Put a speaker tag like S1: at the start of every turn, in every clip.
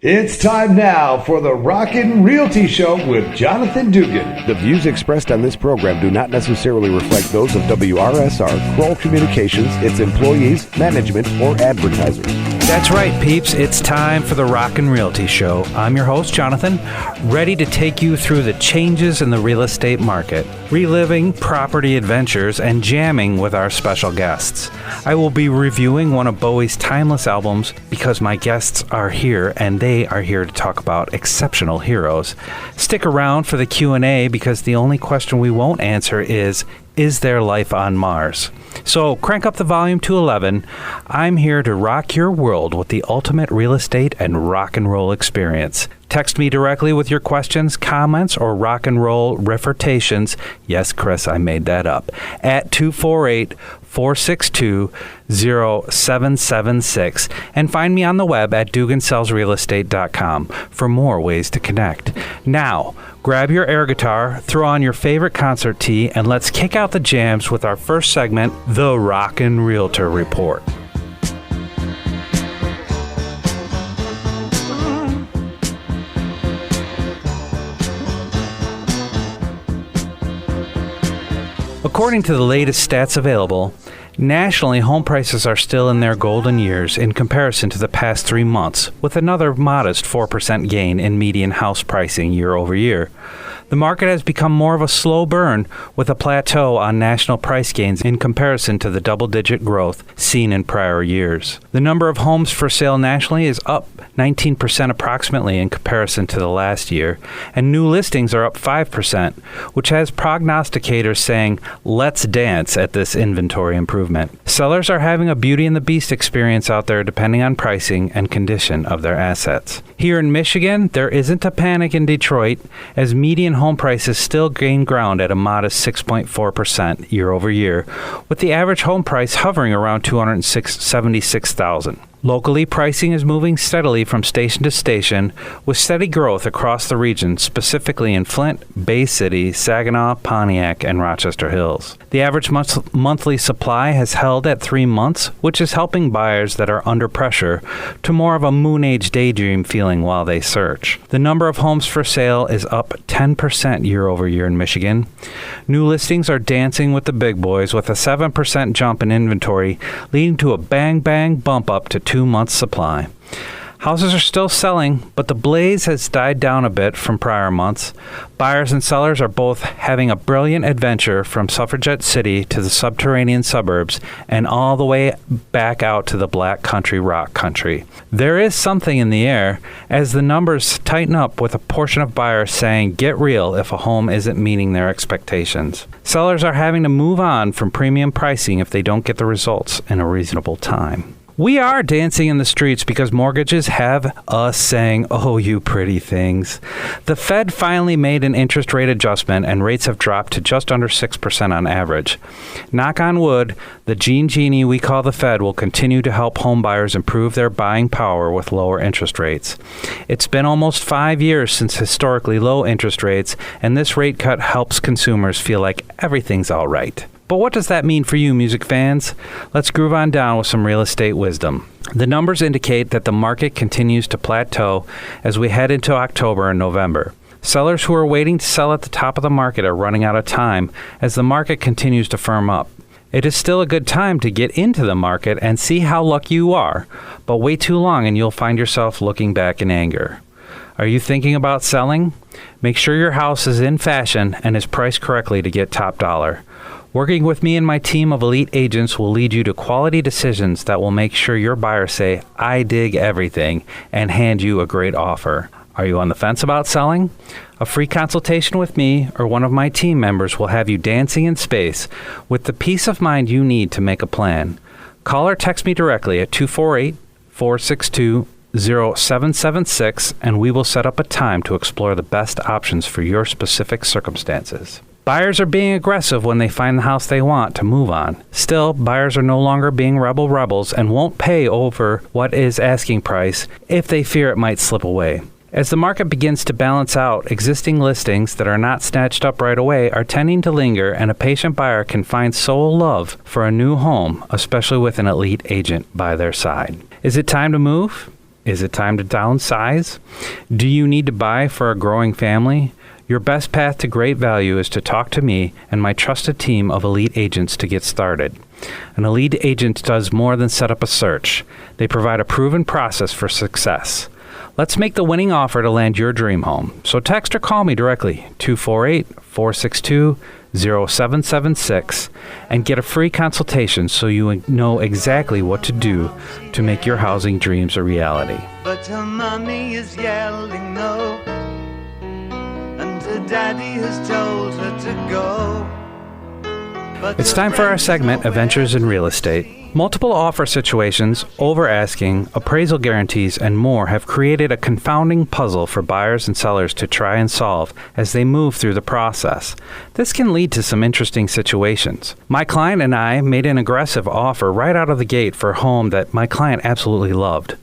S1: It's time now for the Rockin' Realty Show with Jonathan Dugan.
S2: The views expressed on this program do not necessarily reflect those of WRSR, Kroll Communications, its employees, management, or advertisers.
S3: That's right, peeps. It's time for the Rockin' Realty Show. I'm your host, Jonathan, ready to take you through the changes in the real estate market, reliving property adventures, and jamming with our special guests. I will be reviewing one of Bowie's timeless albums because my guests are here and they are here to talk about Xceptional Heroes. Stick around for the Q&A because the only question we won't answer is there life on Mars? So crank up the volume to 11. I'm here to rock your world with the ultimate real estate and rock and roll experience. Text me directly with your questions, comments, or rock and roll refutations. Yes, Chris, I made that up. At 248-462-0776. And find me on the web at dugansellsrealestate.com for more ways to connect. Now, grab your air guitar, throw on your favorite concert tee, and let's kick out the jams with our first segment, The Rockin' Realtor Report. According to the latest stats available, nationally, home prices are still in their golden years in comparison to the past 3 months, with another modest 4% gain in median house pricing year over year. The market has become more of a slow burn, with a plateau on national price gains in comparison to the double-digit growth seen in prior years. The number of homes for sale nationally is up 19% approximately in comparison to the last year, and new listings are up 5%, which has prognosticators saying, let's dance at this inventory improvement. Sellers are having a Beauty and the Beast experience out there depending on pricing and condition of their assets. Here in Michigan, there isn't a panic in Detroit, as median home prices still gain ground at a modest 6.4% year over year, with the average home price hovering around $276,000. Locally, pricing is moving steadily from station to station, with steady growth across the region, specifically in Flint, Bay City, Saginaw, Pontiac, and Rochester Hills. The average monthly supply has held at 3 months, which is helping buyers that are under pressure to more of a moon age daydream feeling while they search. The number of homes for sale is up 10% year over year in Michigan. New listings are dancing with the big boys, with a 7% jump in inventory, leading to a bang bump up to 2 months supply. Houses are still selling, but the blaze has died down a bit from prior months. Buyers and sellers are both having a brilliant adventure from Suffragette City to the subterranean suburbs and all the way back out to the black country, rock country. There is something in the air as the numbers tighten up, with a portion of buyers saying get real if a home isn't meeting their expectations. Sellers are having to move on from premium pricing if they don't get the results in a reasonable time. We are dancing in the streets because mortgages have us saying, oh, you pretty things. The Fed finally made an interest rate adjustment and rates have dropped to just under 6% on average. Knock on wood, the genie we call the Fed will continue to help homebuyers improve their buying power with lower interest rates. It's been almost 5 years since historically low interest rates, and this rate cut helps consumers feel like everything's all right. But what does that mean for you, music fans? Let's groove on down with some real estate wisdom. The numbers indicate that the market continues to plateau as we head into October and November. Sellers who are waiting to sell at the top of the market are running out of time as the market continues to firm up. It is still a good time to get into the market and see how lucky you are, but wait too long and you'll find yourself looking back in anger. Are you thinking about selling? Make sure your house is in fashion and is priced correctly to get top dollar. Working with me and my team of elite agents will lead you to quality decisions that will make sure your buyers say, I dig everything, and hand you a great offer. Are you on the fence about selling? A free consultation with me or one of my team members will have you dancing in space with the peace of mind you need to make a plan. Call or text me directly at 248-462-0776, and we will set up a time to explore the best options for your specific circumstances. Buyers are being aggressive when they find the house they want to move on. Still, buyers are no longer being rebels and won't pay over what is asking price if they fear it might slip away. As the market begins to balance out, existing listings that are not snatched up right away are tending to linger, and a patient buyer can find soul love for a new home, especially with an elite agent by their side. Is it time to move? Is it time to downsize? Do you need to buy for a growing family? Your best path to great value is to talk to me and my trusted team of elite agents to get started. An elite agent does more than set up a search. They provide a proven process for success. Let's make the winning offer to land your dream home. So text or call me directly, 248-462-0776, and get a free consultation so you know exactly what to do to make your housing dreams a reality.
S4: But her mommy is yelling no, and her daddy has told her to go. But
S3: It's time for our segment, Adventures in Real Estate. Multiple offer situations, over-asking, appraisal guarantees, and more have created a confounding puzzle for buyers and sellers to try and solve as they move through the process. This can lead to some interesting situations. My client and I made an aggressive offer right out of the gate for a home that my client absolutely loved.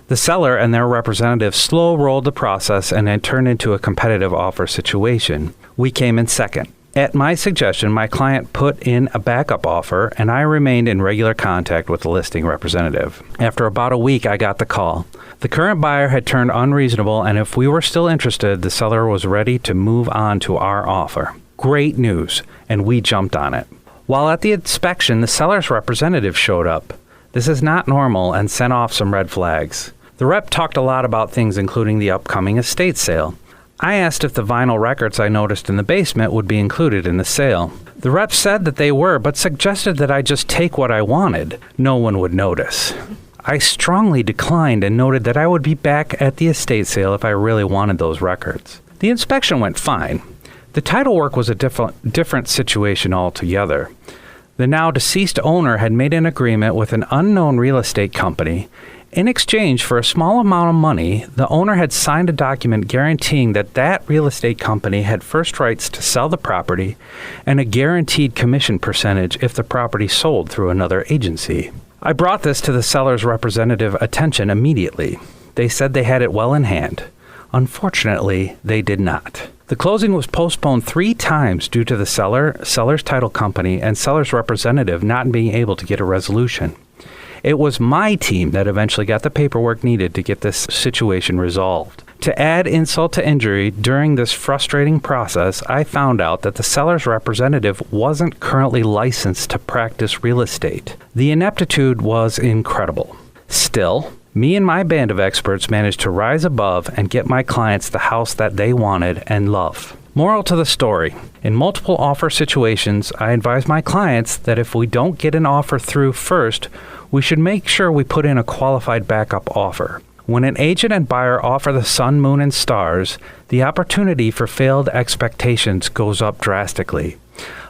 S3: The seller and their representative slow-rolled the process and it turned into a competitive offer situation. We came in second. At my suggestion, my client put in a backup offer, and I remained in regular contact with the listing representative. After about a week, I got the call. The current buyer had turned unreasonable, and if we were still interested, the seller was ready to move on to our offer. Great news, and we jumped on it. While at the inspection, the seller's representative showed up. This is not normal and sent off some red flags. The rep talked a lot about things, including the upcoming estate sale. I asked if the vinyl records I noticed in the basement would be included in the sale. The rep said that they were, but suggested that I just take what I wanted. No one would notice. I strongly declined and noted that I would be back at the estate sale if I really wanted those records. The inspection went fine. The title work was a different situation altogether. The now deceased owner had made an agreement with an unknown real estate company. In exchange for a small amount of money, the owner had signed a document guaranteeing that that real estate company had first rights to sell the property and a guaranteed commission percentage if the property sold through another agency. I brought this to the seller's representative attention immediately. They said they had it well in hand. Unfortunately, they did not. The closing was postponed 3 times due to the seller's title company, and seller's representative not being able to get a resolution. It was my team that eventually got the paperwork needed to get this situation resolved. To add insult to injury, during this frustrating process, I found out that the seller's representative wasn't currently licensed to practice real estate. The ineptitude was incredible. Still, me and my band of experts managed to rise above and get my clients the house that they wanted and love. Moral to the story: in multiple offer situations, I advise my clients that if we don't get an offer through first, we should make sure we put in a qualified backup offer. When an agent and buyer offer the sun, moon, and stars, the opportunity for failed expectations goes up drastically.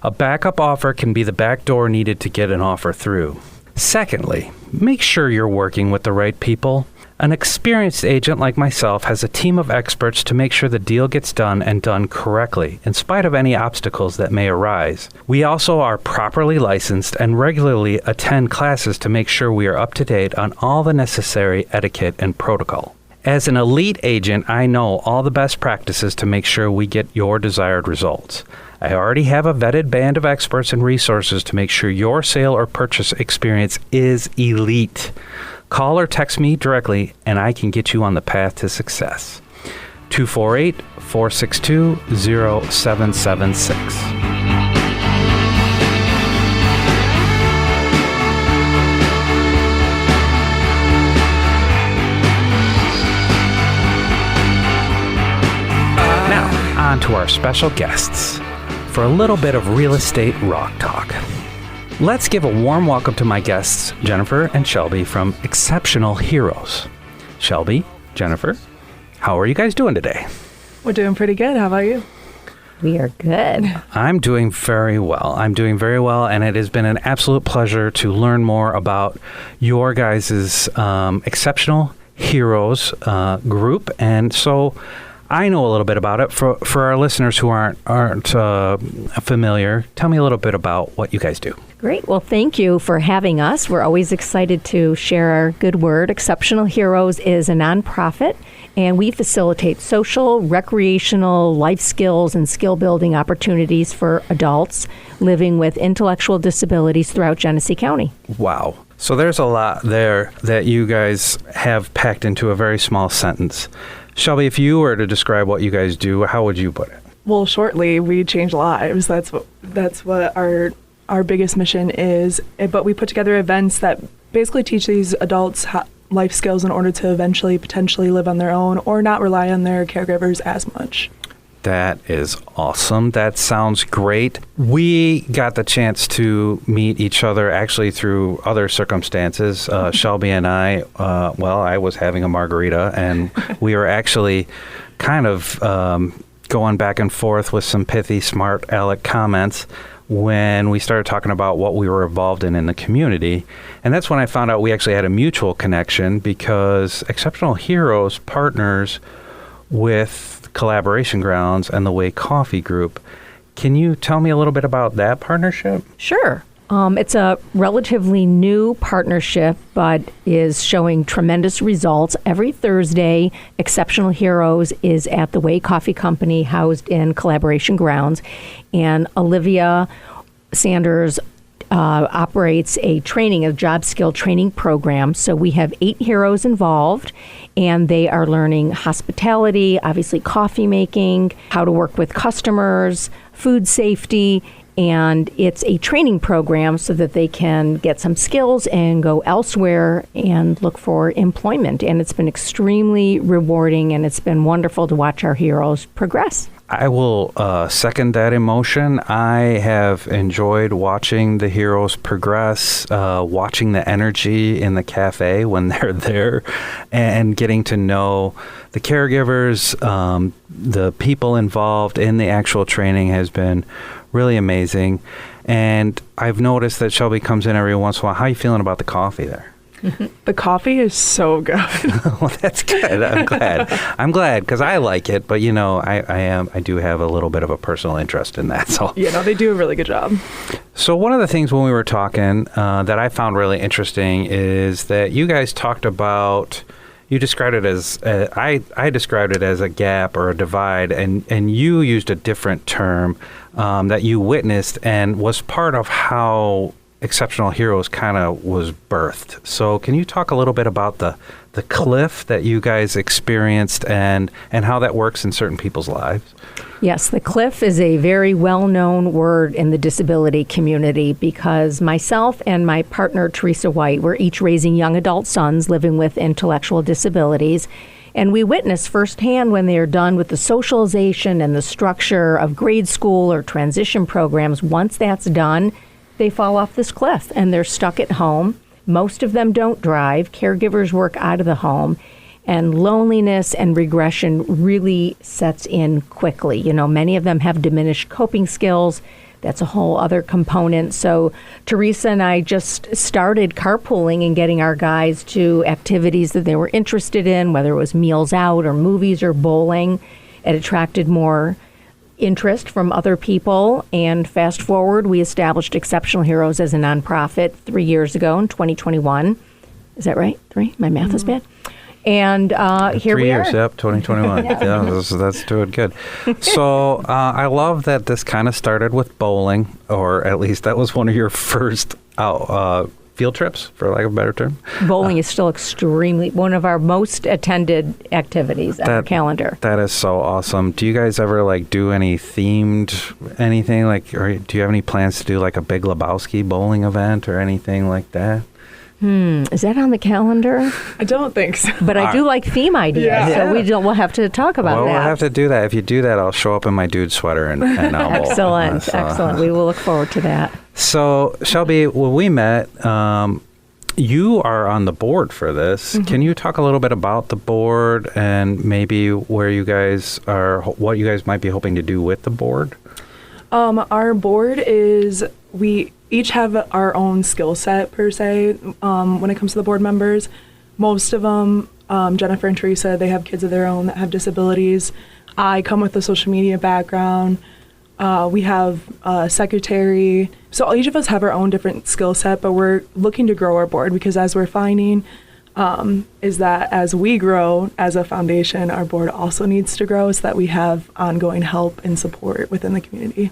S3: A backup offer can be the back door needed to get an offer through. Secondly, make sure you're working with the right people. An experienced agent like myself has a team of experts to make sure the deal gets done and done correctly, in spite of any obstacles that may arise. We also are properly licensed and regularly attend classes to make sure we are up to date on all the necessary etiquette and protocol. As an elite agent, I know all the best practices to make sure we get your desired results. I already have a vetted band of experts and resources to make sure your sale or purchase experience is elite. Call or text me directly, and I can get you on the path to success. 248-462-0776. Now, on to our special guests for a little bit of real estate rock talk. Let's give a warm welcome to my guests, Jennifer and Shelby from Xceptional Heroes. Shelby, Jennifer, how are you guys doing today?
S5: We're doing pretty good. How about you?
S6: We are good.
S3: I'm doing very well. And it has been an absolute pleasure to learn more about your guys' Xceptional Heroes group. And so I know a little bit about it. For our listeners who aren't familiar, tell me a little bit about what you guys do.
S6: Great. Well, thank you for having us. We're always excited to share our good word. Xceptional Heroes is a nonprofit, and we facilitate social, recreational, life skills, and skill-building opportunities for adults living with intellectual disabilities throughout Genesee County.
S3: Wow. So there's a lot there that you guys have packed into a very small sentence. Shelby, if you were to describe what you guys do, how would you put it?
S5: Well, shortly, we change lives. That's what our biggest mission is. But we put together events that basically teach these adults life skills in order to eventually potentially live on their own or not rely on their caregivers as much.
S3: That is awesome. That sounds great. We got the chance to meet each other actually through other circumstances. Shelby and I, I was having a margarita, and we were actually kind of going back and forth with some pithy, smart aleck comments when we started talking about what we were involved in the community. And that's when I found out we actually had a mutual connection, because Xceptional Heroes partners with Collaboration Grounds and the Way Coffee Group. Can you tell me a little bit about that partnership?
S6: Sure. It's a relatively new partnership, but is showing tremendous results. Every Thursday, Xceptional Heroes is at the Way Coffee Company, housed in Collaboration Grounds, and Olivia Sanders operates a job skill training program. So we have 8 heroes involved, and they are learning hospitality, obviously coffee making, how to work with customers, food safety, and it's a training program so that they can get some skills and go elsewhere and look for employment. And it's been extremely rewarding, and it's been wonderful to watch our heroes progress.
S3: I will second that emotion. I have enjoyed watching the heroes progress, watching the energy in the cafe when they're there, and getting to know the caregivers, the people involved in the actual training has been really amazing. And I've noticed that Shelby comes in every once in a while. How are you feeling about the coffee there?
S5: The coffee is so good.
S3: Well, that's good. I'm glad because I like it, but I do have a little bit of a personal interest in that. So
S5: they do a really good job.
S3: So one of the things when we were talking that I found really interesting is that you guys talked about. You described it as I described it as a gap or a divide, and you used a different term that you witnessed and was part of how Xceptional Heroes kind of was birthed. So can you talk a little bit about the cliff that you guys experienced and how that works in certain people's lives?
S6: Yes, the cliff is a very well-known word in the disability community because myself and my partner, Teresa White, were each raising young adult sons living with intellectual disabilities. And we witness firsthand when they are done with the socialization and the structure of grade school or transition programs, once that's done, they fall off this cliff and they're stuck at home. Most of them don't drive. Caregivers work out of the home. And loneliness and regression really sets in quickly. Many of them have diminished coping skills. That's a whole other component. So Teresa and I just started carpooling and getting our guys to activities that they were interested in, whether it was meals out or movies or bowling. It attracted more interest from other people, and fast forward, we established Xceptional Heroes as a nonprofit 3 years ago in 2021. Is that right? 3? My math is bad. And here
S3: 3
S6: we
S3: years,
S6: are.
S3: yep, 2021. Yeah, that's doing good. So I love that this kind of started with bowling, or at least that was one of your first field trips, for lack of a better term.
S6: Bowling is still extremely one of our most attended activities on our calendar.
S3: That is so awesome. Do you guys ever do any themed anything, or do you have any plans to do a Big Lebowski bowling event or anything like that?
S6: Is that on the calendar?
S5: I don't think so.
S6: But I do like theme ideas, so we'll have to talk about that.
S3: Well, we'll have to do that. If you do that, I'll show up in my dude sweater and I'll bowl.
S6: Excellent. We will look forward to that.
S3: So, Shelby, when we met, you are on the board for this. Mm-hmm. Can you talk a little bit about the board and maybe where you guys are, what you guys might be hoping to do with the board?
S5: Our board is, we each have our own skill set, per se, when it comes to the board members. Most of them, Jennifer and Teresa, they have kids of their own that have disabilities. I come with a social media background. We have a secretary. So each of us have our own different skill set, but we're looking to grow our board because as we're finding, is that as we grow as a foundation, our board also needs to grow so that we have ongoing help and support within the community.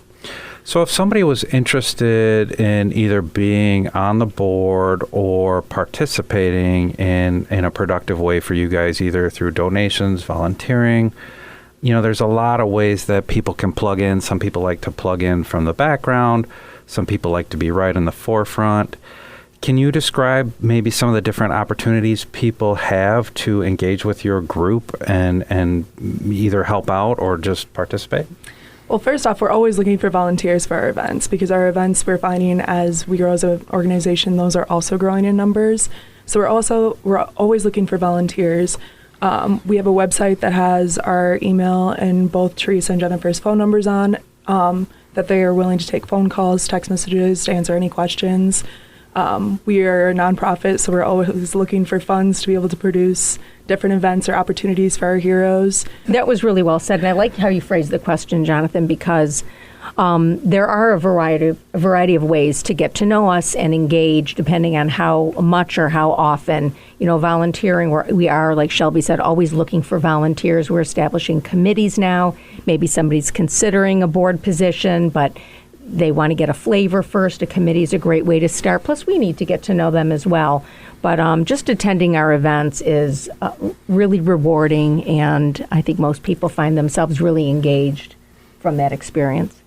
S3: So if somebody was interested in either being on the board or participating in a productive way for you guys, either through donations, volunteering, there's a lot of ways that people can plug in. Some people like to plug in from the background. Some people like to be right in the forefront. Can you describe maybe some of the different opportunities people have to engage with your group and either help out or just participate?
S5: Well, first off, we're always looking for volunteers for our events because our events, we're finding as we grow as an organization, those are also growing in numbers. So we're always looking for volunteers. We have a website that has our email and both Teresa and Jennifer's phone numbers on, that they are willing to take phone calls, text messages to answer any questions. We are a nonprofit, so we're always looking for funds to be able to produce different events or opportunities for our heroes.
S6: That was really well said, and I like how you phrased the question, Jonathan, because there are a variety of ways to get to know us and engage, depending on how much or how often. Volunteering, we are, like Shelby said, always looking for volunteers. We're establishing committees now. Maybe somebody's considering a board position, but they want to get a flavor first. A committee is a great way to start. Plus, we need to get to know them as well. But just attending our events is really rewarding, and I think most people find themselves really engaged from that experience.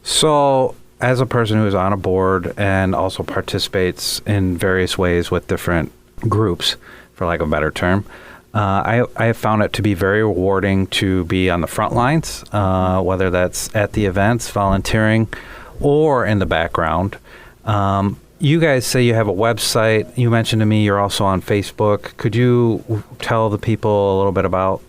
S3: So, as a person who is on a board and also participates in various ways with different groups, for lack of a better term, I have found it to be very rewarding to be on the front lines, whether that's at the events, volunteering, or in the background. You guys say you have a website. You mentioned to me you're also on Facebook. Could you tell the people a little bit about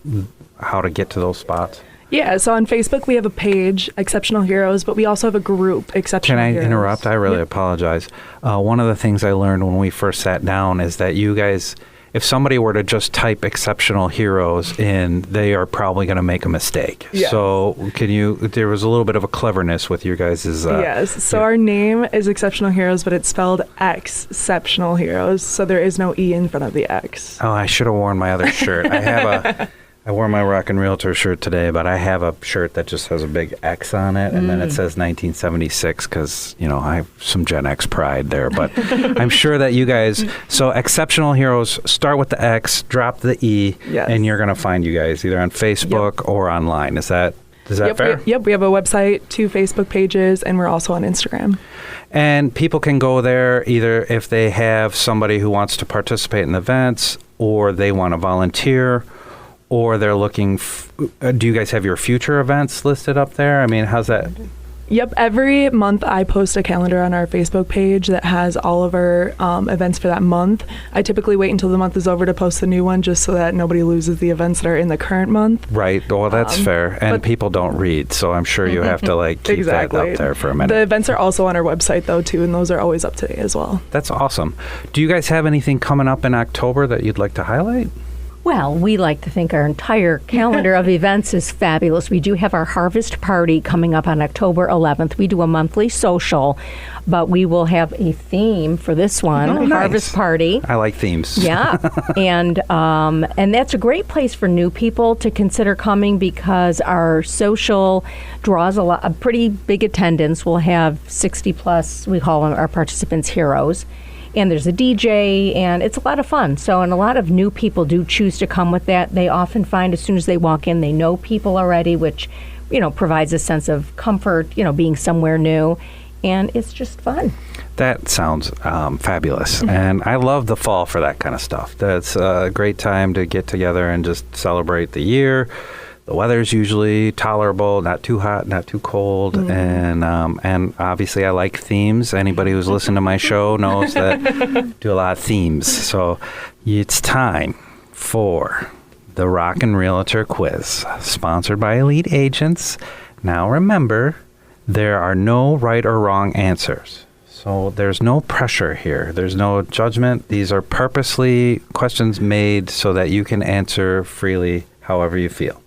S3: how to get to those spots?
S5: Yeah, so on Facebook we have a page, Xceptional Heroes, but we also have a group, Exceptional Heroes.
S3: Can I interrupt? I really apologize. One of the things I learned when we first sat down is that you guys, if somebody were to just type Exceptional Heroes in, they are probably going to make a mistake.
S5: Yeah.
S3: So there was a little bit of a cleverness with your guys'...
S5: yes, so our name is Exceptional Heroes, but it's spelled Xceptional Heroes, so there is no E in front of the X.
S3: Oh, I should have worn my other shirt. I wore my Rock and Realtor shirt today, but I have a shirt that just has a big X on it, and then it says 1976 because, I have some Gen X pride there. But I'm sure that you guys, so Exceptional Heroes, start with the X, drop the E, and you're going to find you guys either on Facebook or online. Is that fair?
S5: Yep, we have a website, 2 Facebook pages, and we're also on Instagram.
S3: And people can go there either if they have somebody who wants to participate in events or they want to volunteer, or they're looking... do you guys have your future events listed up there? I mean, how's that?
S5: Yep. Every month I post a calendar on our Facebook page that has all of our events for that month. I typically wait until the month is over to post the new one just so that nobody loses the events that are in the current month.
S3: Right. Well, that's fair. And people don't read, so I'm sure you have to keep that up there for a minute.
S5: The events are also on our website, though, too, and those are always up to date as well.
S3: That's awesome. Do you guys have anything coming up in October that you'd like to highlight?
S6: Well, we like to think our entire calendar of events is fabulous. We do have our harvest party coming up on October 11th. We do a monthly social, but we will have a theme for this one,
S3: nice.
S6: Harvest Party.
S3: I like themes.
S6: Yeah, and that's a great place for new people to consider coming because our social draws a pretty big attendance. We'll have 60 plus, we call them our participants heroes. And there's a DJ, and it's a lot of fun. So, and a lot of new people do choose to come with that. They often find as soon as they walk in, they know people already, which, provides a sense of comfort, being somewhere new. And it's just fun.
S3: That sounds fabulous. And I love the fall for that kind of stuff. That's a great time to get together and just celebrate the year. The weather's usually tolerable, not too hot, not too cold, and obviously I like themes. Anybody who's listened to my show knows that I do a lot of themes. So it's time for the Rock and Realtor Quiz, sponsored by Elite Agents. Now remember, there are no right or wrong answers. So there's no pressure here. There's no judgment. These are purposely questions made so that you can answer freely however you feel.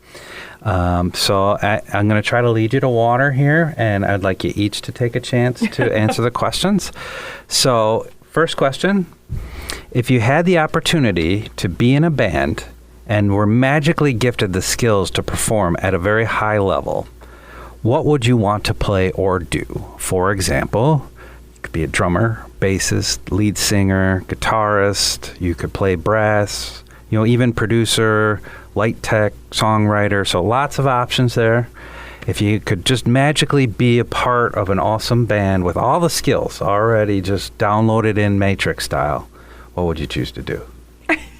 S3: So I'm going to try to lead you to water here, and I'd like you each to take a chance to answer the questions. So first question, If you had the opportunity to be in a band and were magically gifted the skills to perform at a very high level, what would you want to play or do? For example, you could be a drummer, bassist, lead singer, guitarist. You could play brass, even producer, light tech, songwriter. So lots of options there. If you could just magically be a part of an awesome band with all the skills already just downloaded in Matrix style, what would you choose to do?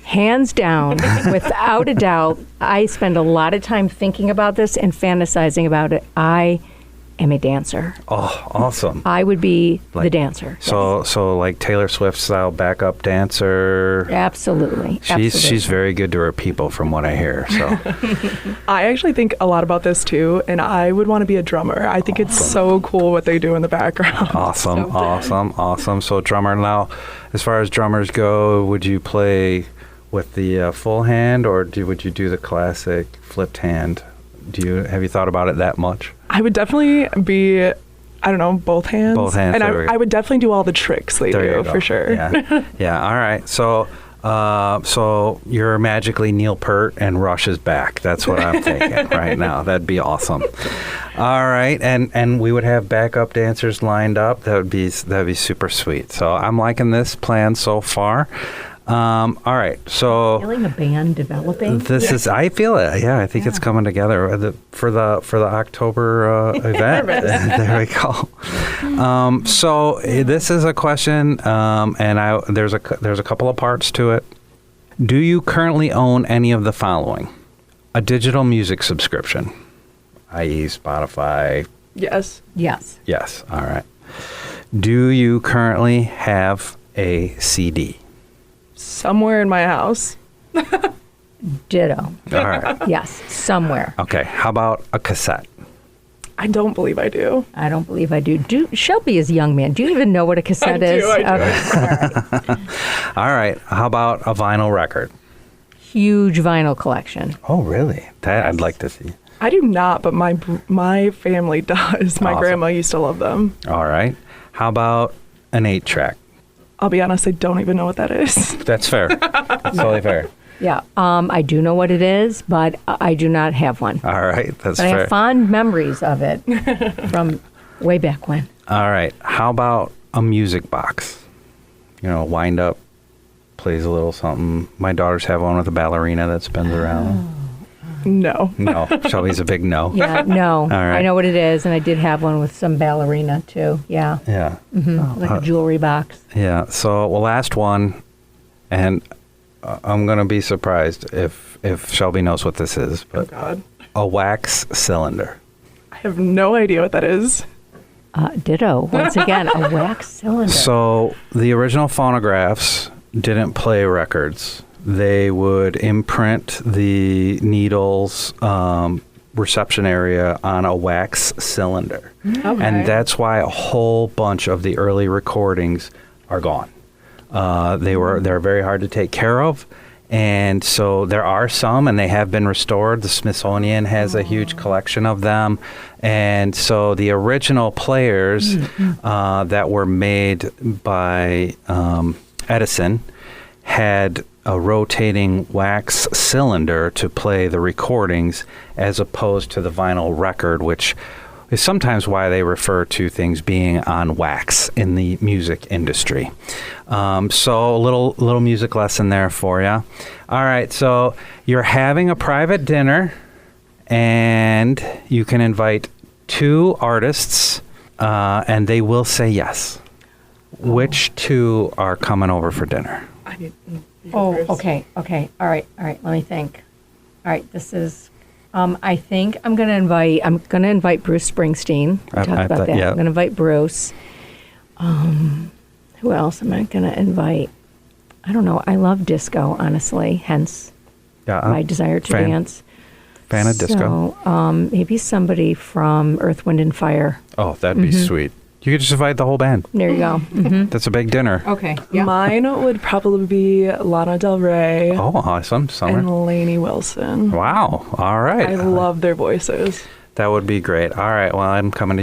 S6: Hands down, without a doubt, I spend a lot of time thinking about this and fantasizing about it. I am a dancer.
S3: Oh, awesome.
S6: I would be the dancer.
S3: So like Taylor Swift style backup dancer.
S6: Absolutely.
S3: She's very good to her people from what I hear. So
S5: I actually think a lot about this too, and I would want to be a drummer. I think it's so cool what they do in the background.
S3: Awesome. So drummer. Now, as far as drummers go, would you play with the full hand, or would you do the classic flipped hand? Have you thought about it that much?
S5: I would definitely be, both hands.
S3: Both hands.
S5: And I would definitely do all the tricks they do, for sure.
S3: Yeah. All right. So you're magically Neil Peart and Rush is back. That's what I'm thinking right now. That'd be awesome. All right. And we would have backup dancers lined up. That'd be super sweet. So I'm liking this plan so far. All right, so
S6: feeling a band developing.
S3: I feel it. Yeah, I think it's coming together for the October event. There we go. So this is a question, and there's a couple of parts to it. Do you currently own any of the following? A digital music subscription, i.e., Spotify.
S5: Yes.
S3: Yes. All right. Do you currently have a CD?
S5: Somewhere in my house.
S6: Ditto.
S3: All right.
S6: Yes, somewhere.
S3: Okay. How about a cassette?
S5: I don't believe I do.
S6: I don't believe I do. Shelby is a young man. Do you even know what a cassette is?
S5: I do.
S6: Okay.
S3: All right. How about a vinyl record?
S6: Huge vinyl collection.
S3: Oh, really? That I'd like to see.
S5: I do not, but my family does. My grandma used to love them.
S3: All right. How about an 8-track?
S5: I'll be honest, I don't even know what that is.
S3: That's fair. That's totally fair.
S6: Yeah. I do know what it is, but I do not have one.
S3: All right. That's
S6: but
S3: fair.
S6: I have fond memories of it from way back when.
S3: All right. How about a music box? Wind up, plays a little something. My daughters have one with a ballerina that spins around.
S5: No.
S3: Shelby's a big no.
S6: Yeah, no.
S3: All right.
S6: I know what it is, and I did have one with some ballerina, too. Yeah.
S3: Yeah.
S6: Mm-hmm. Like a jewelry box.
S3: Yeah. So, last one, and I'm going to be surprised if Shelby knows what this is, but
S5: God.
S3: A wax cylinder.
S5: I have no idea what that is.
S6: Ditto. Once again, a wax cylinder.
S3: So, the original phonographs didn't play records. They would imprint the needle's reception area on a wax cylinder.
S5: Okay.
S3: And that's why a whole bunch of the early recordings are gone. They're very hard to take care of. And so there are some, and they have been restored. The Smithsonian has a huge collection of them. And so the original players that were made by Edison had a rotating wax cylinder to play the recordings as opposed to the vinyl record, which is sometimes why they refer to things being on wax in the music industry. So a little music lesson there for you. All right, so you're having a private dinner, and you can invite 2 artists, and they will say yes. Which 2 are coming over for dinner?
S6: Okay. All right. Let me think. All right, this is. I think I'm going to invite Bruce Springsteen. We talked about that.
S3: Yeah.
S6: I'm going to invite Bruce. Who else am I going to invite? I don't know. I love disco, honestly. Hence, my desire to dance.
S3: Fan of disco.
S6: So maybe somebody from Earth, Wind, and Fire.
S3: Oh, that'd be sweet. You could just invite the whole band.
S6: There you go. Mm-hmm.
S3: That's a big dinner.
S6: Okay.
S5: Yeah. Mine would probably be Lana Del Rey.
S3: Oh, awesome. Summer.
S5: And Lainey Wilson.
S3: Wow. All right.
S5: I love their voices.
S3: That would be great. All right. Well, I'm coming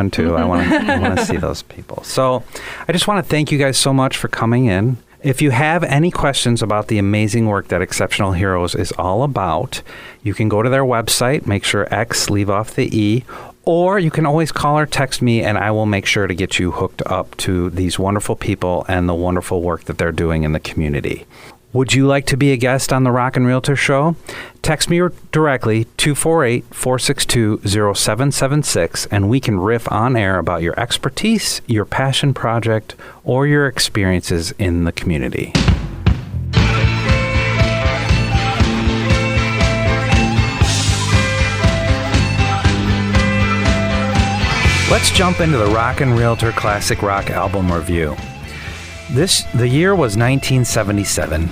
S3: too. I want to see those people. So I just want to thank you guys so much for coming in If you have any questions about the amazing work that Xceptional Heroes is all about, you can go to their website, make sure X, leave off the E, or you can always call or text me, and I will make sure to get you hooked up to these wonderful people and the wonderful work that they're doing in the community. Would you like to be a guest on the Rockin' Realtor Show? Text me directly, 248-462-0776, and we can riff on air about your expertise, your passion project, or your experiences in the community. Let's jump into the Rockin' Realtor Classic Rock album review. The year was 1977.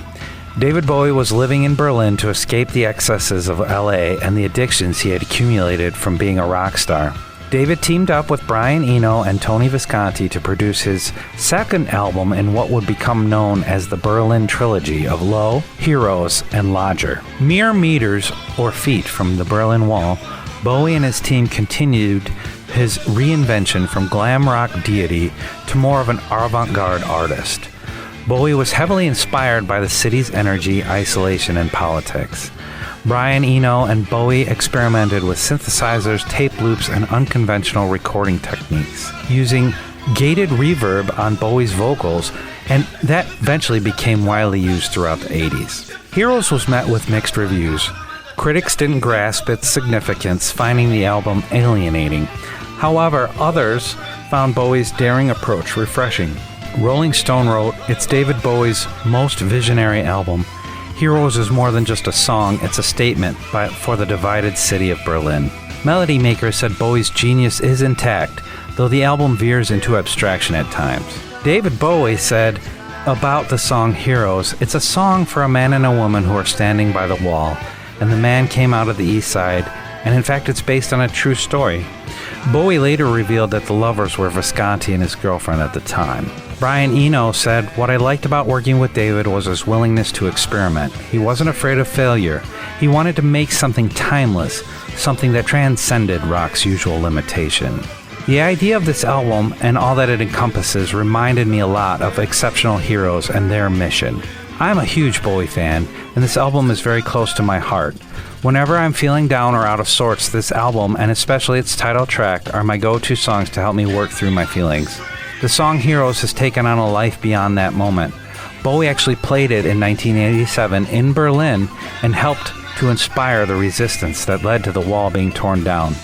S3: David Bowie was living in Berlin to escape the excesses of LA and the addictions he had accumulated from being a rock star. David teamed up with Brian Eno and Tony Visconti to produce his second album in what would become known as the Berlin Trilogy of Low, Heroes, and Lodger. Mere meters or feet from the Berlin Wall, Bowie and his team continued his reinvention from glam rock deity to more of an avant-garde artist. Bowie was heavily inspired by the city's energy, isolation, and politics. Brian Eno and Bowie experimented with synthesizers, tape loops, and unconventional recording techniques, using gated reverb on Bowie's vocals, and that eventually became widely used throughout the 80s. Heroes was met with mixed reviews. Critics didn't grasp its significance, finding the album alienating. However, others found Bowie's daring approach refreshing. Rolling Stone wrote, "It's David Bowie's most visionary album. Heroes is more than just a song, it's a statement for the divided city of Berlin." Melody Maker said Bowie's genius is intact, though the album veers into abstraction at times. David Bowie said about the song Heroes, "It's a song for a man and a woman who are standing by the wall, and the man came out of the east side, and in fact it's based on a true story." Bowie later revealed that the lovers were Visconti and his girlfriend at the time. Brian Eno said, "What I liked about working with David was his willingness to experiment. He wasn't afraid of failure. He wanted to make something timeless, something that transcended rock's usual limitation." The idea of this album and all that it encompasses reminded me a lot of Xceptional Heroes and their mission. I'm a huge Bowie fan, and this album is very close to my heart. Whenever I'm feeling down or out of sorts, this album, and especially its title track, are my go-to songs to help me work through my feelings. The song Heroes has taken on a life beyond that moment. Bowie actually played it in 1987 in Berlin and helped to inspire the resistance that led to the wall being torn down.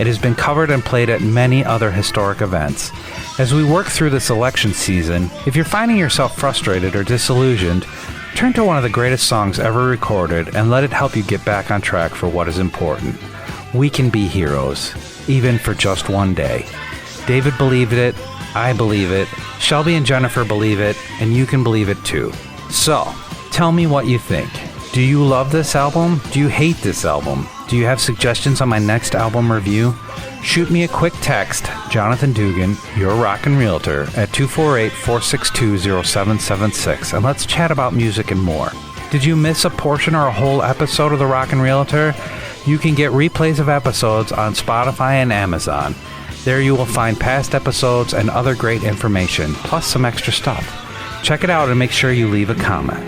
S3: It has been covered and played at many other historic events. As we work through this election season, if you're finding yourself frustrated or disillusioned, turn to one of the greatest songs ever recorded and let it help you get back on track for what is important. We can be heroes, even for just one day. David believed it, I believe it, Shelby and Jennifer believe it, and you can believe it too. So, tell me what you think. Do you love this album? Do you hate this album? Do you have suggestions on my next album review? Shoot me a quick text, Jonathan Dugan, your Rockin' Realtor, at 248-462-0776, and let's chat about music and more. Did you miss a portion or a whole episode of the Rockin' Realtor? You can get replays of episodes on Spotify and Amazon. There you will find past episodes and other great information, plus some extra stuff. Check it out and make sure you leave a comment.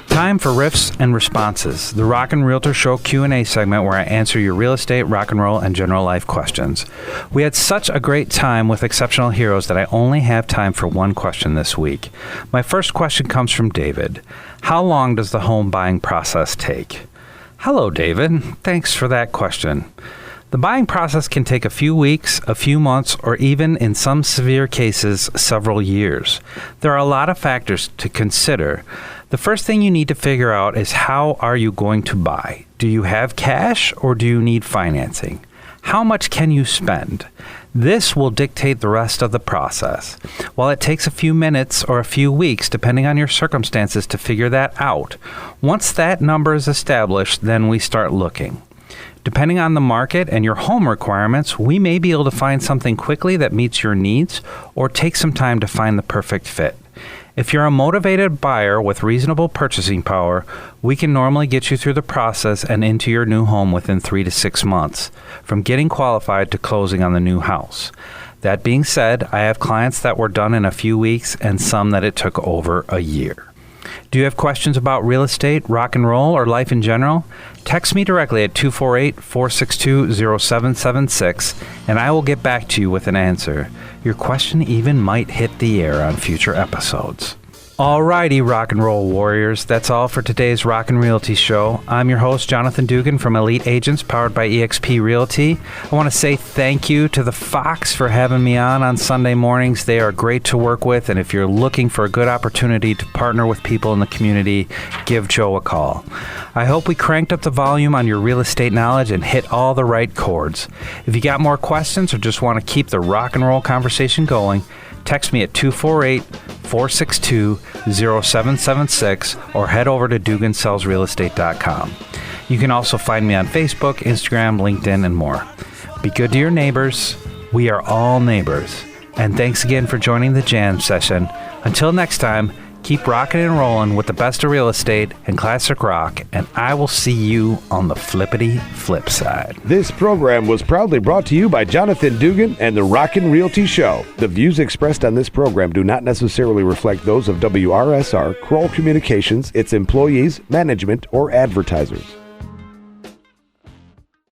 S3: Time for riffs and responses, the Rockin' Realtor Show Q&A segment where I answer your real estate, rock and roll, and general life questions. We had such a great time with Xceptional Heroes that I only have time for one question this week. My first question comes from David. How long does the home buying process take? Hello, David. Thanks for that question. The buying process can take a few weeks, a few months, or even, in some severe cases, several years. There are a lot of factors to consider. The first thing you need to figure out is how are you going to buy? Do you have cash or do you need financing? How much can you spend? This will dictate the rest of the process. While it takes a few minutes or a few weeks, depending on your circumstances, to figure that out, once that number is established, then we start looking. Depending on the market and your home requirements, we may be able to find something quickly that meets your needs or take some time to find the perfect fit. If you're a motivated buyer with reasonable purchasing power, we can normally get you through the process and into your new home within 3 to 6 months, from getting qualified to closing on the new house. That being said, I have clients that were done in a few weeks and some that it took over a year. Do you have questions about real estate, rock and roll, or life in general? Text me directly at 248-462-0776, and I will get back to you with an answer. Your question even might hit the air on future episodes. Alrighty, rock and roll warriors, that's all for today's Rock and Realty Show. I'm your host, Jonathan Dugan from Elite Agents, powered by eXp Realty. I want to say thank you to the Fox for having me on Sunday mornings. They are great to work with, and if you're looking for a good opportunity to partner with people in the community, give Joe a call. I hope we cranked up the volume on your real estate knowledge and hit all the right chords. If you got more questions or just want to keep the rock and roll conversation going, text me at 248-462-0776 or head over to DuganSellsRealEstate.com. You can also find me on Facebook, Instagram, LinkedIn, and more. Be good to your neighbors. We are all neighbors. And thanks again for joining the jam session. Until next time, keep rocking and rolling with the best of real estate and classic rock, and I will see you on the flippity flip side.
S2: This program was proudly brought to you by Jonathan Dugan and the Rockin' Realty Show. The views expressed on this program do not necessarily reflect those of WRSR, Kroll Communications, its employees, management, or advertisers.